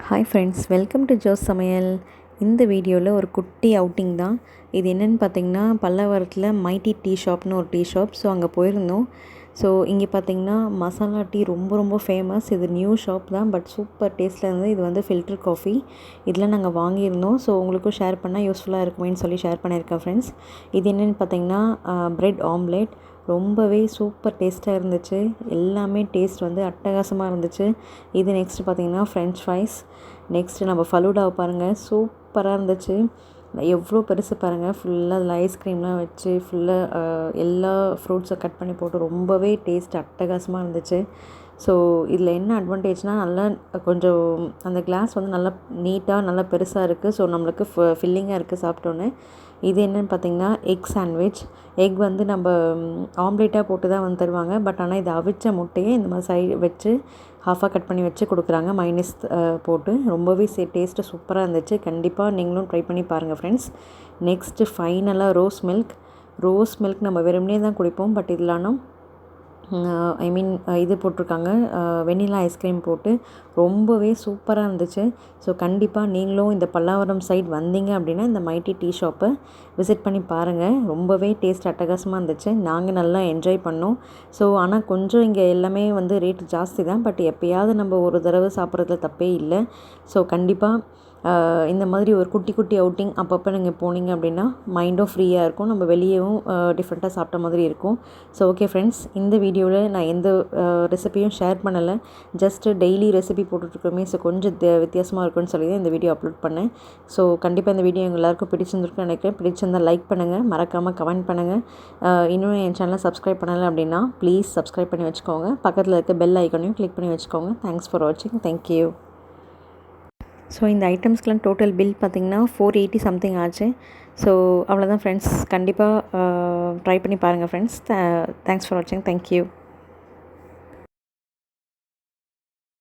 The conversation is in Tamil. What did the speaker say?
ஹாய் ஃப்ரெண்ட்ஸ், வெல்கம் டு ஜோஸ் சமையல். இந்த வீடியோவில் ஒரு குட்டி அவுட்டிங் தான். இது என்னென்னு பார்த்தீங்கன்னா, பல்லவரத்தில் மைட்டி டீ ஷாப்னு ஒரு டீ ஷாப். ஸோ அங்கே போயிருந்தோம். ஸோ இங்கே பார்த்தீங்கன்னா மசாலா டீ ரொம்ப ரொம்ப ஃபேமஸ். இது நியூ ஷாப் தான், பட் சூப்பர் டேஸ்ட்டில் இருந்தது. இது வந்து ஃபில்டர் காஃபி இதெல்லாம் நாங்கள் வாங்கியிருந்தோம். ஸோ உங்களுக்கும் ஷேர் பண்ணால் யூஸ்ஃபுல்லாக இருக்குமேன்னு சொல்லி ஷேர் பண்ணியிருக்கேன் ஃப்ரெண்ட்ஸ். இது என்னென்னு பார்த்தீங்கன்னா ப்ரெட் ஆம்லேட். ரொம்பவே சூப்பர் டேஸ்ட்டாக இருந்துச்சு. எல்லாமே டேஸ்ட் வந்து அட்டகாசமாக இருந்துச்சு. இது நெக்ஸ்ட்டு பார்த்திங்கன்னா ஃப்ரெஞ்ச் ஃப்ரைஸ். நெக்ஸ்ட்டு நம்ம ஃபலூடாவை பாருங்கள், சூப்பராக இருந்துச்சு. எவ்வளோ பெருசு பாருங்கள். ஃபுல்லாக அதில் ஐஸ்கிரீம்லாம் வச்சு ஃபுல்லாக எல்லா ஃப்ரூட்ஸை கட் பண்ணி போட்டு ரொம்பவே டேஸ்ட் அட்டகாசமாக இருந்துச்சு. ஸோ இதில் என்ன அட்வான்டேஜ்னால், நல்லா கொஞ்சம் அந்த கிளாஸ் வந்து நல்லா நீட்டாக நல்லா பெருசாக இருக்குது. ஸோ நம்மளுக்கு ஃபில்லிங்காக இருக்குது சாப்பிட்டோன்னே. இது என்னென்னு பார்த்திங்கன்னா எக் சாண்ட்விச். எக் வந்து நம்ம ஆம்லேட்டாக போட்டு தான் வந்து தருவாங்க. பட் ஆனால் இது அவிச்ச முட்டையை இந்த மாதிரி சைடு வச்சு ஹாஃபாக கட் பண்ணி வச்சு கொடுக்குறாங்க, மைனஸ் போட்டு. ரொம்பவே டேஸ்ட்டு சூப்பராக இருந்துச்சு. கண்டிப்பாக நீங்களும் ட்ரை பண்ணி பாருங்கள் ஃப்ரெண்ட்ஸ். நெக்ஸ்ட்டு ஃபைனலாக ரோஸ் மில்க் நம்ம வெறுமனே தான் குடிப்போம். பட் இதிலானும் இது போட்டிருக்காங்க, வெண்ணிலா ஐஸ்கிரீம் போட்டு ரொம்பவே சூப்பராக இருந்துச்சு. ஸோ கண்டிப்பாக நீங்களும் இந்த பல்லாவரம் சைட் வந்தீங்க அப்படின்னா இந்த மைட்டி டீ ஷாப்பை விசிட் பண்ணி பாருங்கள். ரொம்பவே டேஸ்ட் அட்டகாசமாக இருந்துச்சு. நாங்கள் நல்லா என்ஜாய் பண்ணோம். ஸோ ஆனால் கொஞ்சம் இங்கே எல்லாமே வந்து ரேட் ஜாஸ்தி தான். பட் எப்போயாவது நம்ம ஒரு தடவை சாப்பிட்றதுல தப்பே இல்லை. ஸோ கண்டிப்பாக இந்த மாதிரி ஒரு குட்டி குட்டி அவுட்டிங் அப்பப்போ நீங்கள் போனீங்க அப்படின்னா மைண்டும் ஃப்ரீயாக இருக்கும். நம்ம வெளியேவும் டிஃப்ரெண்ட்டாக சாப்பிட்ட மாதிரி இருக்கும். ஸோ ஓகே ஃப்ரெண்ட்ஸ், இந்த வீடியோவில் நான் எந்த ரெசிபியும் ஷேர் பண்ணலை. ஜஸ்ட்டு டெய்லி ரெசிபி போட்டுட்ருக்கோமே, ஸோ கொஞ்சம் வித்தியாசமாக இருக்குன்னு சொல்லி தான் இந்த வீடியோ அப்லோட் பண்ணேன். ஸோ கண்டிப்பாக இந்த வீடியோ எங்கள் எல்லாருக்கும் பிடிச்சிருந்துருக்குன்னு நினைக்கிறேன். பிடிச்சிருந்தால் லைக் பண்ணுங்கள், மறக்காமல் கமெண்ட் பண்ணுங்கள். இன்னும் என் சேனலை சப்ஸ்கிரைப் பண்ணலை அப்படின்னா ப்ளீஸ் சப்ஸ்கிரைப் பண்ணி வச்சுக்கோங்க. பக்கத்தில் இருக்க பெல் ஐக்கானையும் கிளிக் பண்ணி வச்சுக்கோங்க. தேங்க்ஸ் ஃபார் வாட்சிங். தேங்க்யூ. ஸோ இந்த ஐட்டம்ஸ்க்கெலாம் டோட்டல் பில் பார்த்திங்கன்னா 480 சம்திங் ஆச்சு. ஸோ அவ்வளோதான் ஃப்ரெண்ட்ஸ். கண்டிப்பாக ட்ரை பண்ணி பாருங்கள் ஃப்ரெண்ட்ஸ். தேங்க்ஸ் ஃபார் வாட்சிங். தேங்க்யூ.